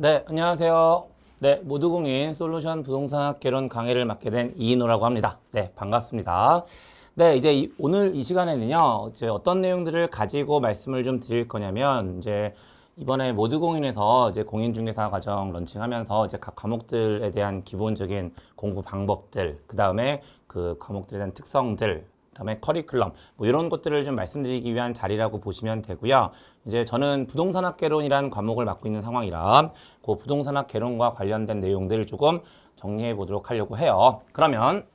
네, 안녕하세요. 네, 모두공인 솔루션 부동산학 개론 강의를 맡게 된 이인호라고 합니다. 네, 반갑습니다. 네, 이제 오늘 이 시간에는요, 이제 어떤 내용들을 가지고 말씀을 좀 드릴 거냐면, 이제 이번에 모두공인에서 이제 공인중개사 과정 런칭하면서 이제 각 과목들에 대한 기본적인 공부 방법들, 그 다음에 그 과목들에 대한 특성들, 그다음에 커리큘럼 뭐 이런 것들을 좀 말씀드리기 위한 자리라고 보시면 되고요. 이제 저는 부동산학 개론이라는 과목을 맡고 있는 상황이라 그 부동산학 개론과 관련된 내용들을 조금 정리해 보도록 하려고 해요. 그러면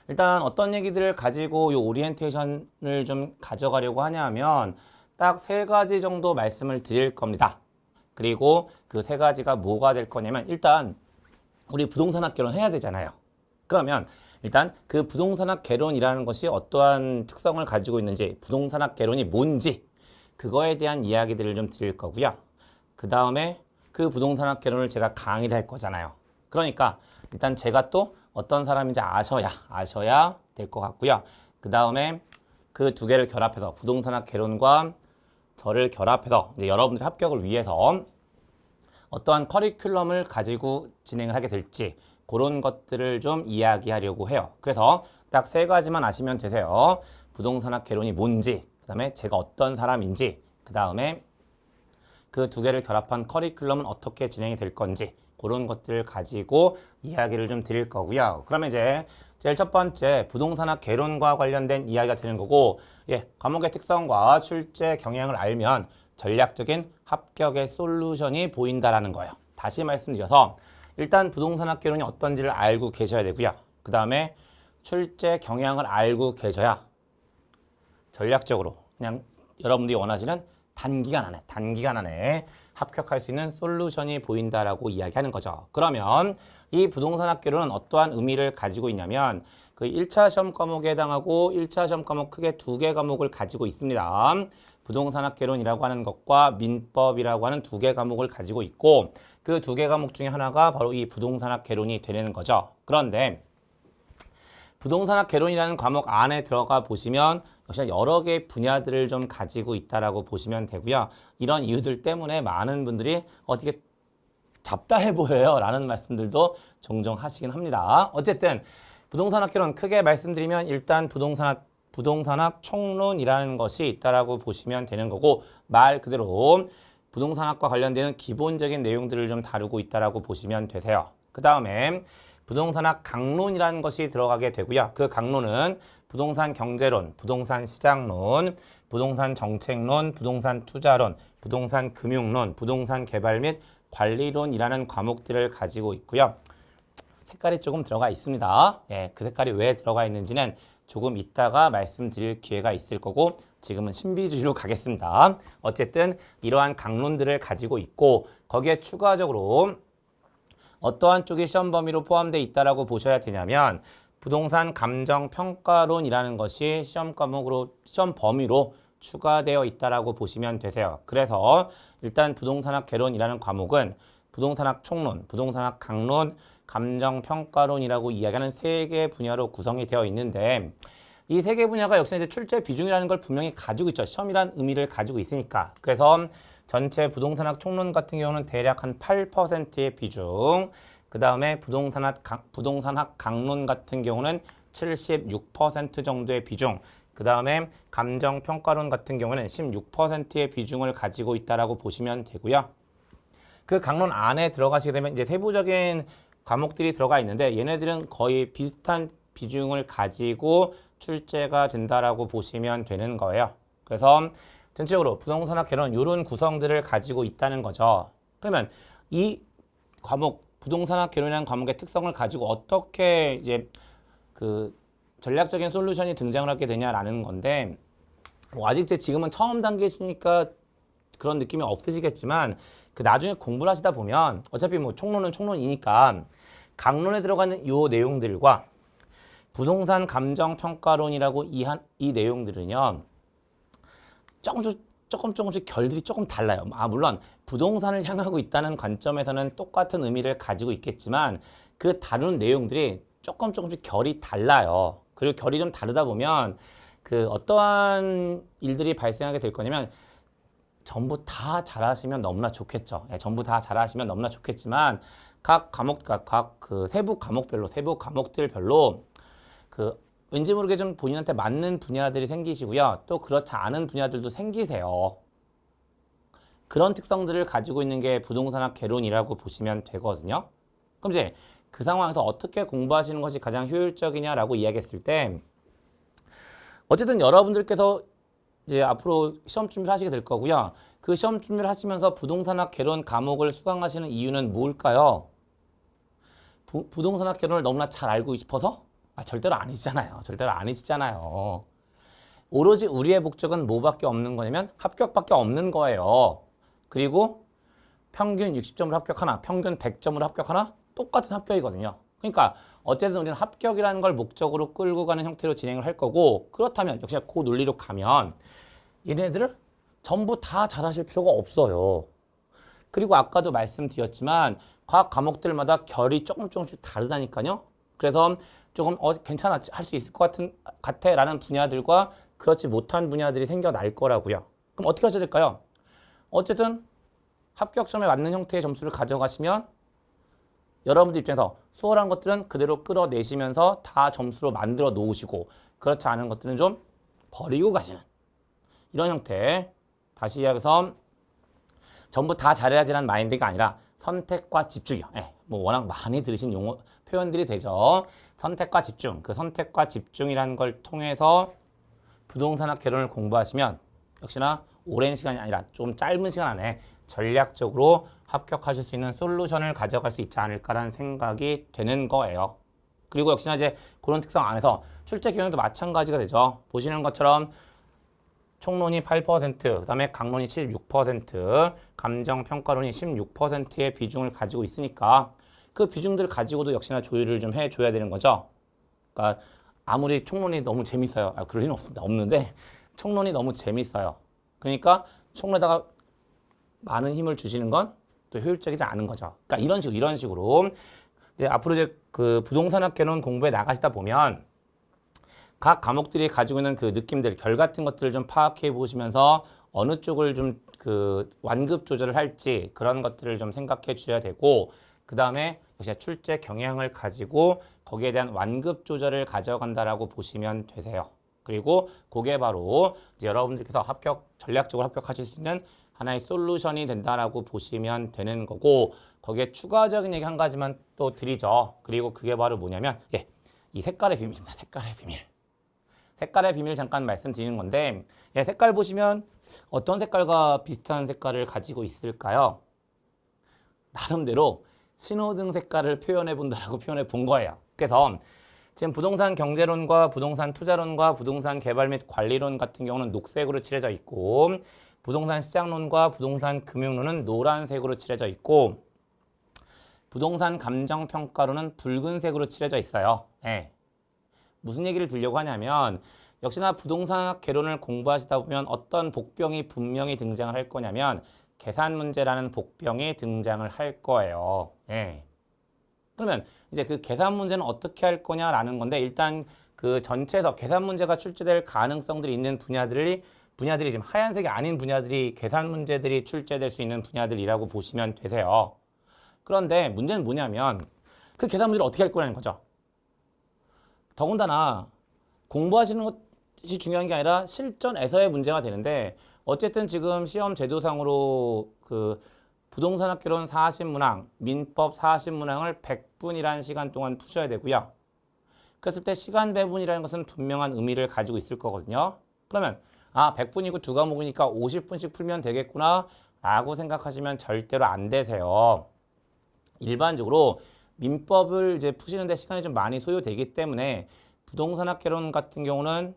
일단 어떤 얘기들을 가지고 이 오리엔테이션을 좀 가져가려고 하냐면 딱 세 가지 정도 말씀을 드릴 겁니다. 그리고 그 세 가지가 뭐가 될 거냐면 일단 우리 부동산학 개론 해야 되잖아요. 그러면 일단 그 부동산학 개론이라는 것이 어떠한 특성을 가지고 있는지, 부동산학 개론이 뭔지 그거에 대한 이야기들을 좀 드릴 거고요. 그 다음에 그 부동산학 개론을 제가 강의를 할 거잖아요. 그러니까 일단 제가 또 어떤 사람인지 아셔야 될 것 같고요. 그 다음에 그 두 개를 결합해서 부동산학 개론과 저를 결합해서 이제 여러분들의 합격을 위해서 어떠한 커리큘럼을 가지고 진행을 하게 될지 그런 것들을 좀 이야기하려고 해요. 그래서 딱 세 가지만 아시면 되세요. 부동산학 개론이 뭔지, 그 다음에 제가 어떤 사람인지, 그 다음에 그 두 개를 결합한 커리큘럼은 어떻게 진행이 될 건지 그런 것들을 가지고 이야기를 좀 드릴 거고요. 그러면 이제 제일 첫 번째 부동산학 개론과 관련된 이야기가 되는 거고, 과목의 특성과 출제 경향을 알면 전략적인 합격의 솔루션이 보인다라는 거예요. 다시 말씀드려서 일단 부동산학 개론이 어떤지를 알고 계셔야 되고요. 그 다음에 출제 경향을 알고 계셔야 전략적으로 그냥 여러분들이 원하시는 단기간 안에 합격할 수 있는 솔루션이 보인다라고 이야기하는 거죠. 그러면 이 부동산학 개론은 어떠한 의미를 가지고 있냐면 그 1차 시험 과목에 해당하고 1차 시험 과목 크게 두 개 과목을 가지고 있습니다. 부동산학 개론이라고 하는 것과 민법이라고 하는 두 개 과목을 가지고 있고 그 두 개 과목 중에 하나가 바로 이 부동산학 개론이 되는 거죠. 그런데 부동산학 개론이라는 과목 안에 들어가 보시면 역시 여러 개의 분야들을 좀 가지고 있다라고 보시면 되고요. 이런 이유들 때문에 많은 분들이 어떻게 잡다해 보여요 라는 말씀들도 종종 하시긴 합니다. 어쨌든 부동산학 개론 크게 말씀드리면 일단 부동산학 총론이라는 것이 있다라고 보시면 되는 거고 말 그대로 부동산학과 관련되는 기본적인 내용들을 좀 다루고 있다라고 보시면 되세요. 그 다음에 부동산학 강론이라는 것이 들어가게 되고요. 그 강론은 부동산 경제론, 부동산 시장론, 부동산 정책론, 부동산 투자론, 부동산 금융론, 부동산 개발 및 관리론이라는 과목들을 가지고 있고요. 색깔이 조금 들어가 있습니다. 그 색깔이 왜 들어가 있는지는 조금 이따가 말씀드릴 기회가 있을 거고 지금은 신비주의로 가겠습니다. 어쨌든 이러한 강론들을 가지고 있고 거기에 추가적으로 어떠한 쪽이 시험 범위로 포함되어 있다라고 보셔야 되냐면 부동산 감정 평가론이라는 것이 시험 과목으로 시험 범위로 추가되어 있다라고 보시면 되세요. 그래서 일단 부동산학 개론이라는 과목은 부동산학 총론, 부동산학 강론, 감정 평가론이라고 이야기하는 세 개 분야로 구성이 되어 있는데 이 세 개 분야가 역시 이제 출제 비중이라는 걸 분명히 가지고 있죠. 시험이란 의미를 가지고 있으니까. 그래서 전체 부동산학 총론 같은 경우는 대략 한 8%의 비중, 그 다음에 부동산학 강론 같은 경우는 76% 정도의 비중, 그 다음에 감정평가론 같은 경우는 16%의 비중을 가지고 있다라고 보시면 되고요. 그 강론 안에 들어가시게 되면 이제 세부적인 과목들이 들어가 있는데 얘네들은 거의 비슷한 비중을 가지고 출제가 된다라고 보시면 되는 거예요. 그래서 전체적으로 부동산학 개론 이런 구성들을 가지고 있다는 거죠. 그러면 이 과목 부동산학 개론이라는 과목의 특성을 가지고 어떻게 이제 그 전략적인 솔루션이 등장을 하게 되냐라는 건데 아직 지금은 처음 단계시니까 그런 느낌이 없으시겠지만 그 나중에 공부를 하시다 보면 어차피 뭐 총론은 총론이니까 강론에 들어가는 요 내용들과 부동산 감정 평가론이라고 이 내용들은요. 조금씩 결들이 조금 달라요. 물론 부동산을 향하고 있다는 관점에서는 똑같은 의미를 가지고 있겠지만 그 다루는 내용들이 조금씩 결이 달라요. 그리고 결이 좀 다르다 보면 그 어떠한 일들이 발생하게 될 거냐면 전부 다 잘하시면 너무나 좋겠죠. 예, 전부 다 잘하시면 너무나 좋겠지만 각 과목, 각 그 세부 과목별로, 세부 과목들별로 그 왠지 모르게 좀 본인한테 맞는 분야들이 생기시고요. 또 그렇지 않은 분야들도 생기세요. 그런 특성들을 가지고 있는 게 부동산학 개론이라고 보시면 되거든요. 그럼 이제 그 상황에서 어떻게 공부하시는 것이 가장 효율적이냐라고 이야기했을 때 어쨌든 여러분들께서 이제 앞으로 시험 준비를 하시게 될 거고요. 그 시험 준비를 하시면서 부동산학 개론 과목을 수강하시는 이유는 뭘까요? 부동산학 개론을 너무나 잘 알고 싶어서? 절대로 아니시잖아요. 절대로 아니시잖아요. 오로지 우리의 목적은 뭐밖에 없는 거냐면 합격밖에 없는 거예요. 그리고 평균 60점으로 합격하나 평균 100점으로 합격하나 똑같은 합격이거든요. 그러니까 어쨌든 우리는 합격이라는 걸 목적으로 끌고 가는 형태로 진행을 할 거고 그렇다면 역시 그 논리로 가면 얘네들을 전부 다 잘하실 필요가 없어요. 그리고 아까도 말씀드렸지만 각 과목들마다 결이 조금씩 다르다니까요. 그래서 조금 괜찮아 할 수 있을 것 같아 라는 분야들과 그렇지 못한 분야들이 생겨날 거라고요. 그럼 어떻게 하셔야 될까요? 어쨌든 합격점에 맞는 형태의 점수를 가져가시면 여러분들 입장에서 수월한 것들은 그대로 끌어내시면서 다 점수로 만들어 놓으시고 그렇지 않은 것들은 좀 버리고 가시는 이런 형태. 다시 이야기해서 전부 다 잘해야지라는 마인드가 아니라 선택과 집중이요. 뭐 워낙 많이 들으신 용어 표현들이 되죠. 선택과 집중. 그 선택과 집중이라는 걸 통해서 부동산학 개론을 공부하시면 역시나 오랜 시간이 아니라 좀 짧은 시간 안에 전략적으로 합격하실 수 있는 솔루션을 가져갈 수 있지 않을까라는 생각이 되는 거예요. 그리고 역시나 이제 그런 특성 안에서 출제 경향도 마찬가지가 되죠. 보시는 것처럼 총론이 8%, 그다음에 강론이 76%, 감정평가론이 16%의 비중을 가지고 있으니까 그 비중들을 가지고도 역시나 조율을 좀 해줘야 되는 거죠. 그러니까 아무리 총론이 너무 재밌어요. 그럴 리는 없습니다. 없는데 총론이 너무 재밌어요. 그러니까 총론에다가 많은 힘을 주시는 건 또 효율적이지 않은 거죠. 그러니까 이런 식으로 이제 앞으로 이제 그 부동산학 개론 공부에 나가시다 보면 각 과목들이 가지고 있는 그 느낌들, 결 같은 것들을 좀 파악해 보시면서 어느 쪽을 좀 그 완급 조절을 할지 그런 것들을 좀 생각해 주셔야 되고 그 다음에 역시 출제 경향을 가지고 거기에 대한 완급 조절을 가져간다라고 보시면 되세요. 그리고 그게 바로 이제 여러분들께서 전략적으로 합격하실 수 있는 하나의 솔루션이 된다라고 보시면 되는 거고 거기에 추가적인 얘기 한 가지만 또 드리죠. 그리고 그게 바로 뭐냐면 이 색깔의 비밀입니다. 색깔의 비밀. 색깔의 비밀 잠깐 말씀드리는 건데 색깔 보시면 어떤 색깔과 비슷한 색깔을 가지고 있을까요? 나름대로 신호등 색깔을 표현해 본다라고 표현해 본 거예요. 그래서 지금 부동산 경제론과 부동산 투자론과 부동산 개발 및 관리론 같은 경우는 녹색으로 칠해져 있고 부동산 시장론과 부동산 금융론은 노란색으로 칠해져 있고 부동산 감정평가론은 붉은색으로 칠해져 있어요. 무슨 얘기를 드리려고 하냐면 역시나 부동산 개론을 공부하시다 보면 어떤 복병이 분명히 등장을 할 거냐면 계산 문제라는 복병이 등장을 할 거예요. 그러면 이제 그 계산 문제는 어떻게 할 거냐라는 건데 일단 그 전체에서 계산 문제가 출제될 가능성들이 있는 분야들이 지금 하얀색이 아닌 분야들이 계산 문제들이 출제될 수 있는 분야들이라고 보시면 되세요. 그런데 문제는 뭐냐면 그 계산 문제를 어떻게 할 거냐는 거죠. 더군다나 공부하시는 것이 중요한 게 아니라 실전에서의 문제가 되는데 어쨌든 지금 시험 제도상으로 그 부동산학 개론 40문항, 민법 40문항을 100분이라는 시간 동안 푸셔야 되고요. 그랬을 때 시간 배분이라는 것은 분명한 의미를 가지고 있을 거거든요. 그러면 100분이고 두 과목이니까 50분씩 풀면 되겠구나 라고 생각하시면 절대로 안 되세요. 일반적으로 민법을 이제 푸시는데 시간이 좀 많이 소요되기 때문에 부동산학 개론 같은 경우는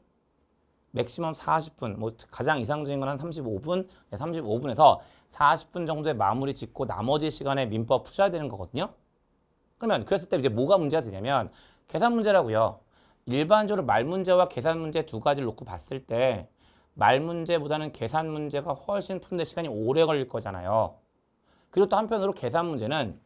맥시멈 40분, 뭐 가장 이상적인 건 한 35분, 35분에서 40분 정도의 마무리 짓고 나머지 시간에 민법 푸셔야 되는 거거든요. 그러면 그랬을 때 이제 뭐가 문제가 되냐면 계산 문제라고요. 일반적으로 말 문제와 계산 문제 두 가지를 놓고 봤을 때 말 문제보다는 계산 문제가 훨씬 푸는데 시간이 오래 걸릴 거잖아요. 그리고 또 한편으로 계산 문제는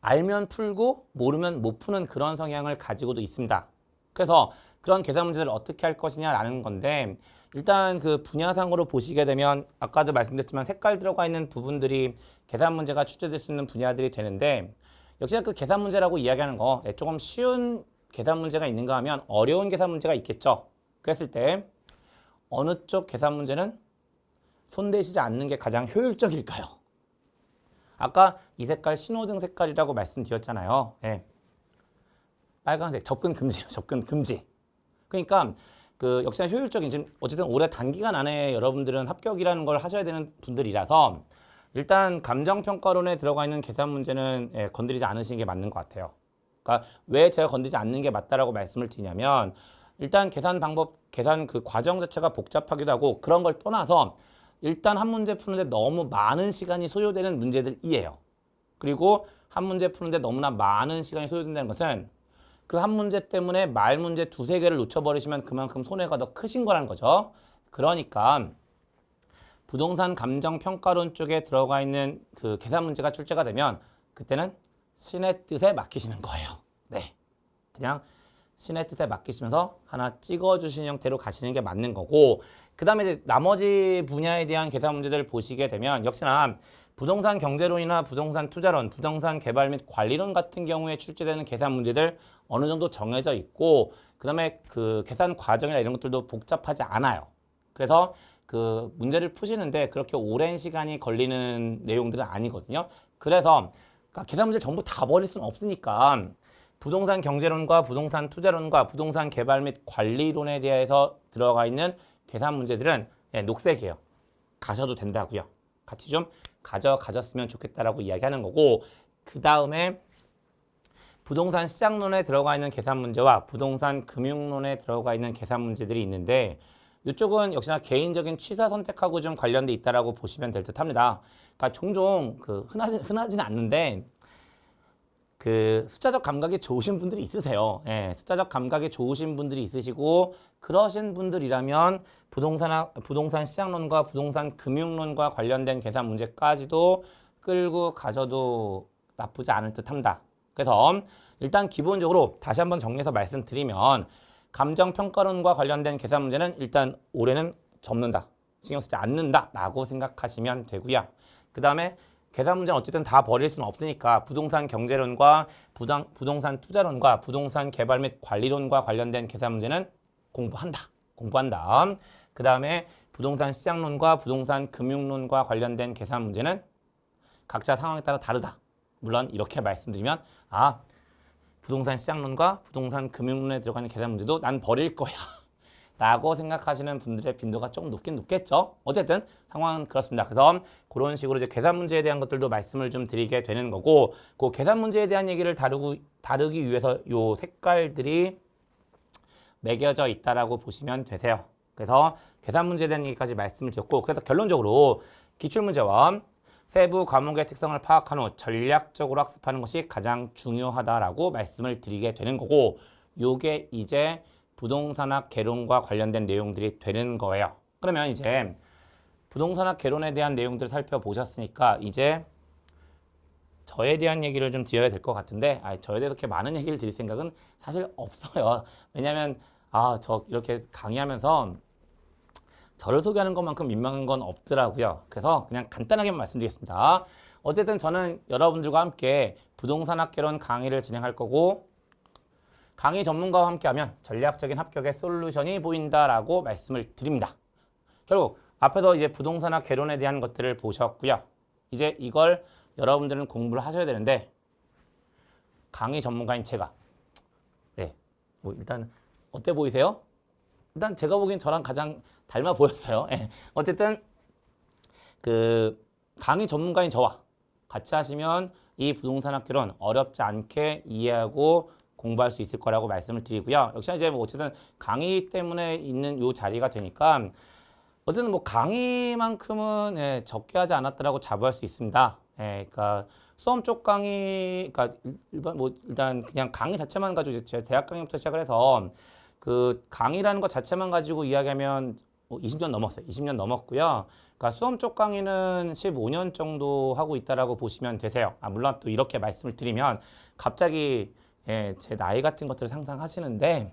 알면 풀고 모르면 못 푸는 그런 성향을 가지고도 있습니다. 그래서 그런 계산 문제를 어떻게 할 것이냐라는 건데 일단 그 분야상으로 보시게 되면 아까도 말씀드렸지만 색깔 들어가 있는 부분들이 계산 문제가 출제될 수 있는 분야들이 되는데 역시나 그 계산 문제라고 이야기하는 거 조금 쉬운 계산 문제가 있는가 하면 어려운 계산 문제가 있겠죠. 그랬을 때 어느 쪽 계산 문제는 손대시지 않는 게 가장 효율적일까요? 아까 이 색깔 신호등 색깔이라고 말씀드렸잖아요. 예. 빨간색 접근 금지예요. 접근 금지. 그러니까 그 역시나 효율적인 지금 어쨌든 올해 단기간 안에 여러분들은 합격이라는 걸 하셔야 되는 분들이라서 일단 감정평가론에 들어가 있는 계산 문제는 건드리지 않으시는 게 맞는 것 같아요. 그러니까 왜 제가 건드리지 않는 게 맞다라고 말씀을 드리냐면 일단 계산 방법, 계산 그 과정 자체가 복잡하기도 하고 그런 걸 떠나서 일단 한 문제 푸는데 너무 많은 시간이 소요되는 문제들이에요. 그리고 한 문제 푸는데 너무나 많은 시간이 소요된다는 것은 그 한 문제 때문에 말 문제 두세 개를 놓쳐버리시면 그만큼 손해가 더 크신 거라는 거죠. 그러니까 부동산 감정평가론 쪽에 들어가 있는 그 계산 문제가 출제가 되면 그때는 신의 뜻에 맡기시는 거예요. 네, 그냥 신의 뜻에 맡기시면서 하나 찍어주시는 형태로 가시는 게 맞는 거고 그 다음에 이제 나머지 분야에 대한 계산 문제들을 보시게 되면 역시나 부동산 경제론이나 부동산 투자론, 부동산 개발 및 관리론 같은 경우에 출제되는 계산 문제들 어느 정도 정해져 있고 그 다음에 그 계산 과정이나 이런 것들도 복잡하지 않아요. 그래서 그 문제를 푸시는데 그렇게 오랜 시간이 걸리는 내용들은 아니거든요. 그래서 그러니까 계산 문제 전부 다 버릴 수는 없으니까 부동산 경제론과 부동산 투자론과 부동산 개발 및 관리론에 대해서 들어가 있는 계산 문제들은 녹색이에요. 가셔도 된다고요. 같이 좀 가졌으면 좋겠다라고 이야기하는 거고 그 다음에 부동산 시장론에 들어가 있는 계산 문제와 부동산 금융론에 들어가 있는 계산 문제들이 있는데 이쪽은 역시나 개인적인 취사 선택하고 좀 관련돼 있다라고 보시면 될 듯합니다. 그러니까 종종 그 흔하지는 않는데 그 숫자적 감각이 좋으신 분들이 있으세요. 예, 숫자적 감각이 좋으신 분들이 있으시고 그러신 분들이라면 부동산 시장론과 부동산 금융론과 관련된 계산 문제까지도 끌고 가셔도 나쁘지 않을 듯합니다. 그래서 일단 기본적으로 다시 한번 정리해서 말씀드리면 감정평가론과 관련된 계산 문제는 일단 올해는 접는다, 신경 쓰지 않는다라고 생각하시면 되고요. 그 다음에 계산 문제는 어쨌든 다 버릴 수는 없으니까 부동산 경제론과 부동산 투자론과 부동산 개발 및 관리론과 관련된 계산 문제는 공부한다. 그 다음에 부동산 시장론과 부동산 금융론과 관련된 계산 문제는 각자 상황에 따라 다르다. 물론 이렇게 말씀드리면 부동산 시장론과 부동산 금융론에 들어가는 계산 문제도 난 버릴 거야 라고 생각하시는 분들의 빈도가 조금 높긴 높겠죠. 어쨌든 상황은 그렇습니다. 그래서 그런 식으로 이제 계산 문제에 대한 것들도 말씀을 좀 드리게 되는 거고 그 계산 문제에 대한 얘기를 다루기 위해서 요 색깔들이 매겨져 있다라고 보시면 되세요. 그래서 계산 문제에 대한 얘기까지 말씀을 드렸고 그래서 결론적으로 기출문제와 세부 과목의 특성을 파악한 후 전략적으로 학습하는 것이 가장 중요하다라고 말씀을 드리게 되는 거고 요게 이제 부동산학 개론과 관련된 내용들이 되는 거예요. 그러면 이제 부동산학 개론에 대한 내용들을 살펴보셨으니까 이제 저에 대한 얘기를 좀 드려야 될 것 같은데 저에 대해서 그렇게 많은 얘기를 드릴 생각은 사실 없어요. 왜냐하면 저 이렇게 강의하면서 저를 소개하는 것만큼 민망한 건 없더라고요. 그래서 그냥 간단하게 말씀드리겠습니다. 어쨌든 저는 여러분들과 함께 부동산학 개론 강의를 진행할 거고 강의 전문가와 함께하면 전략적인 합격의 솔루션이 보인다라고 말씀을 드립니다. 결국 앞에서 이제 부동산학 개론에 대한 것들을 보셨고요. 이제 이걸 여러분들은 공부를 하셔야 되는데 강의 전문가인 제가 일단 어때 보이세요? 일단 제가 보기엔 저랑 가장 닮아 보였어요. 어쨌든 그 강의 전문가인 저와 같이 하시면 이 부동산학 개론 어렵지 않게 이해하고 공부할 수 있을 거라고 말씀을 드리고요. 역시나 이제 어쨌든 강의 때문에 있는 요 자리가 되니까 어쨌든 강의만큼은 적게 하지 않았다라고 자부할 수 있습니다. 그러니까 수험 쪽 강의, 그러니까 일단 그냥 강의 자체만 가지고 제 대학 강의부터 시작을 해서 그 강의라는 것 자체만 가지고 이야기하면 20년 넘었어요. 20년 넘었고요. 그러니까 수험 쪽 강의는 15년 정도 하고 있다라고 보시면 되세요. 물론 또 이렇게 말씀을 드리면 갑자기 제 나이 같은 것들을 상상하시는데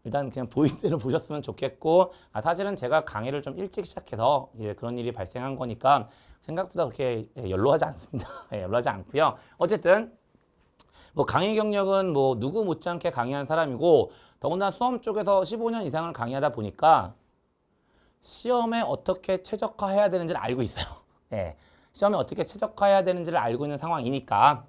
일단 그냥 보이는 대로 보셨으면 좋겠고, 사실은 제가 강의를 좀 일찍 시작해서 이제 그런 일이 발생한 거니까 생각보다 그렇게 연로하지 않습니다. 연로하지 않고요. 어쨌든 뭐 강의 경력은 뭐 누구 못지않게 강의한 사람이고, 더군다나 수험 쪽에서 15년 이상을 강의하다 보니까 시험에 어떻게 최적화해야 되는지를 알고 있어요. 시험에 어떻게 최적화해야 되는지를 알고 있는 상황이니까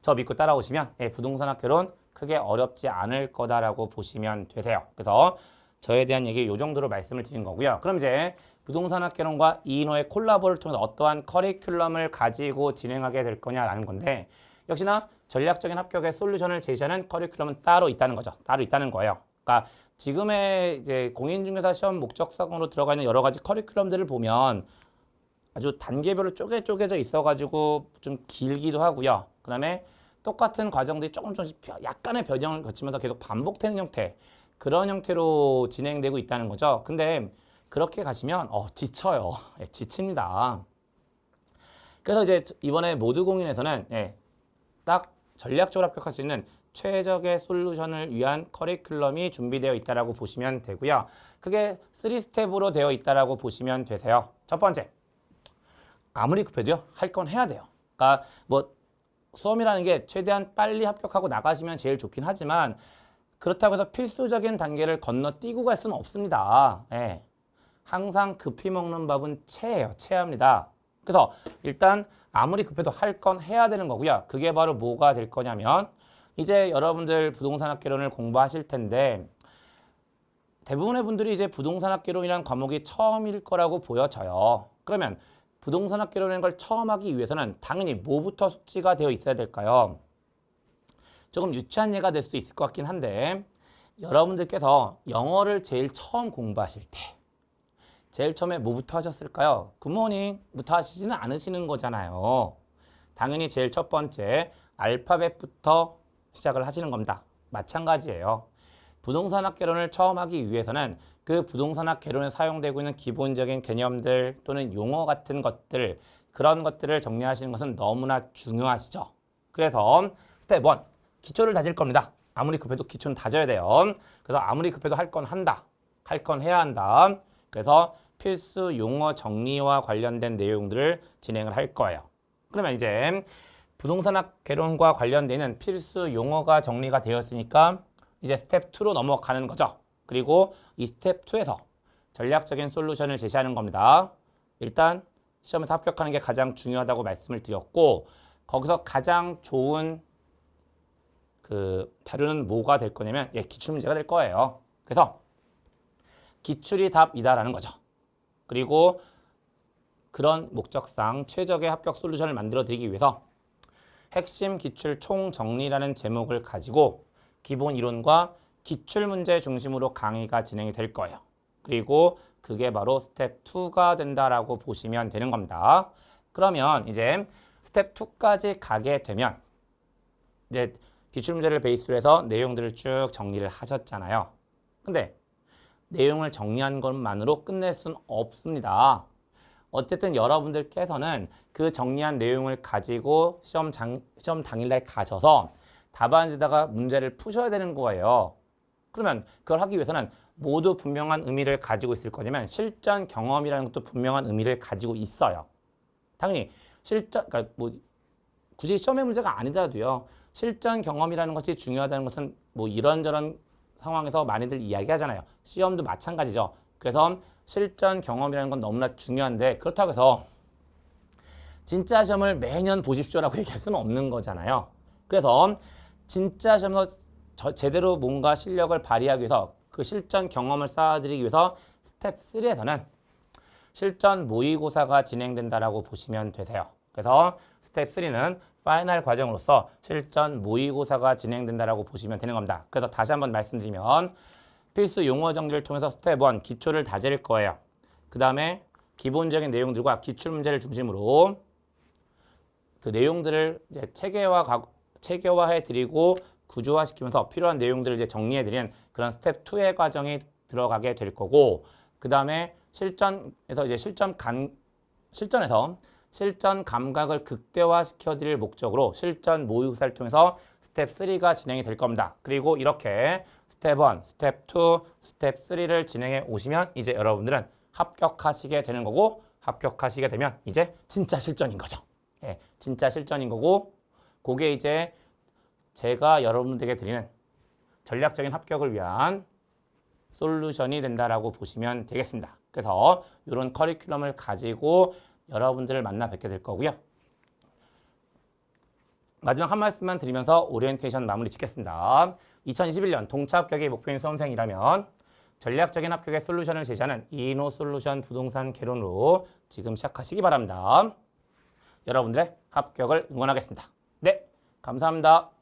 저 믿고 따라오시면 부동산학개론 크게 어렵지 않을 거다라고 보시면 되세요. 그래서 저에 대한 얘기 이 정도로 말씀을 드린 거고요. 그럼 이제 부동산학개론과 이인호의 콜라보를 통해서 어떠한 커리큘럼을 가지고 진행하게 될 거냐라는 건데, 역시나 전략적인 합격의 솔루션을 제시하는 커리큘럼은 따로 있다는 거죠. 따로 있다는 거예요. 그러니까 지금의 이제 공인중개사 시험 목적사항으로 들어가 있는 여러 가지 커리큘럼들을 보면 아주 단계별로 쪼개져 있어가지고 좀 길기도 하고요. 그 다음에 똑같은 과정들이 조금씩 약간의 변형을 거치면서 계속 반복되는 형태, 그런 형태로 진행되고 있다는 거죠. 근데 그렇게 가시면 지쳐요. 지칩니다. 그래서 이제 이번에 모두공인에서는 딱 전략적으로 합격할 수 있는 최적의 솔루션을 위한 커리큘럼이 준비되어 있다라고 보시면 되고요. 그게 3스텝으로 되어 있다라고 보시면 되세요. 첫 번째, 아무리 급해도요, 할 건 해야 돼요. 그러니까 뭐 수험이라는 게 최대한 빨리 합격하고 나가시면 제일 좋긴 하지만, 그렇다고 해서 필수적인 단계를 건너뛰고 갈 수는 없습니다. 항상 급히 먹는 밥은 체예요. 체합니다. 그래서 일단 아무리 급해도 할 건 해야 되는 거고요. 그게 바로 뭐가 될 거냐면, 이제 여러분들 부동산학개론을 공부하실 텐데 대부분의 분들이 이제 부동산학개론이라는 과목이 처음일 거라고 보여져요. 그러면 부동산학개론이라는 걸 처음 하기 위해서는 당연히 뭐부터 숙지가 되어 있어야 될까요? 조금 유치한 예가 될 수도 있을 것 같긴 한데, 여러분들께서 영어를 제일 처음 공부하실 때 제일 처음에 뭐부터 하셨을까요? 굿모닝부터 하시지는 않으시는 거잖아요. 당연히 제일 첫 번째 알파벳부터 시작을 하시는 겁니다. 마찬가지예요. 부동산학개론을 처음 하기 위해서는 그 부동산학개론에 사용되고 있는 기본적인 개념들 또는 용어 같은 것들, 그런 것들을 정리하시는 것은 너무나 중요하시죠. 그래서 스텝 1, 기초를 다질 겁니다. 아무리 급해도 기초는 다져야 돼요. 그래서 아무리 급해도 할 건 한다. 할 건 해야 한다. 그래서 필수 용어 정리와 관련된 내용들을 진행을 할 거예요. 그러면 이제 부동산학개론과 관련되는 필수 용어가 정리가 되었으니까 이제 스텝 2로 넘어가는 거죠. 그리고 이 스텝 2에서 전략적인 솔루션을 제시하는 겁니다. 일단 시험에서 합격하는 게 가장 중요하다고 말씀을 드렸고, 거기서 가장 좋은 그 자료는 뭐가 될 거냐면 기출문제가 될 거예요. 그래서 기출이 답이다라는 거죠. 그리고 그런 목적상 최적의 합격 솔루션을 만들어 드리기 위해서 핵심 기출 총정리라는 제목을 가지고 기본 이론과 기출문제 중심으로 강의가 진행이 될 거예요. 그리고 그게 바로 스텝 2가 된다라고 보시면 되는 겁니다. 그러면 이제 스텝 2까지 가게 되면 이제 기출문제를 베이스로 해서 내용들을 쭉 정리를 하셨잖아요. 근데 내용을 정리한 것만으로 끝낼 수는 없습니다. 어쨌든 여러분들께서는 그 정리한 내용을 가지고 시험 당일날 가셔서 답안지다가 문제를 푸셔야 되는 거예요. 그러면 그걸 하기 위해서는 모두 분명한 의미를 가지고 있을 거냐면 실전 경험이라는 것도 분명한 의미를 가지고 있어요. 당연히 그러니까 뭐 굳이 시험의 문제가 아니더라도요. 실전 경험이라는 것이 중요하다는 것은 뭐 이런저런 상황에서 많이들 이야기하잖아요. 시험도 마찬가지죠. 그래서 실전 경험이라는 건 너무나 중요한데, 그렇다고 해서 진짜 시험을 매년 보십시오라고 얘기할 수는 없는 거잖아요. 그래서 진짜 시험에서 제대로 뭔가 실력을 발휘하기 위해서 그 실전 경험을 쌓아드리기 위해서 스텝 3에서는 실전 모의고사가 진행된다라고 보시면 되세요. 그래서 스텝 3는 파이널 과정으로서 실전 모의고사가 진행된다라고 보시면 되는 겁니다. 그래서 다시 한번 말씀드리면 필수 용어 정리를 통해서 스텝 1 기초를 다질 거예요. 그 다음에 기본적인 내용들과 기출문제를 중심으로 그 내용들을 이제 체계화해 드리고 구조화시키면서 필요한 내용들을 이제 정리해 드리는 그런 스텝 2의 과정이 들어가게 될 거고, 그 다음에 실전에서 이제 실전에서 실전 감각을 극대화시켜 드릴 목적으로 실전 모의고사를 통해서 스텝 3가 진행이 될 겁니다. 그리고 이렇게 스텝 1, 스텝 2, 스텝 3를 진행해 오시면 이제 여러분들은 합격하시게 되는 거고 합격하시게 되면 이제 진짜 실전인 거죠. 예, 진짜 실전인 거고 그게 이제 제가 여러분들에게 드리는 전략적인 합격을 위한 솔루션이 된다라고 보시면 되겠습니다. 그래서 이런 커리큘럼을 가지고 여러분들을 만나 뵙게 될 거고요. 마지막 한 말씀만 드리면서 오리엔테이션 마무리 짓겠습니다. 2021년 동차 합격이 목표인 수험생이라면 전략적인 합격의 솔루션을 제시하는 이노솔루션 부동산 개론으로 지금 시작하시기 바랍니다. 여러분들의 합격을 응원하겠습니다. 네, 감사합니다.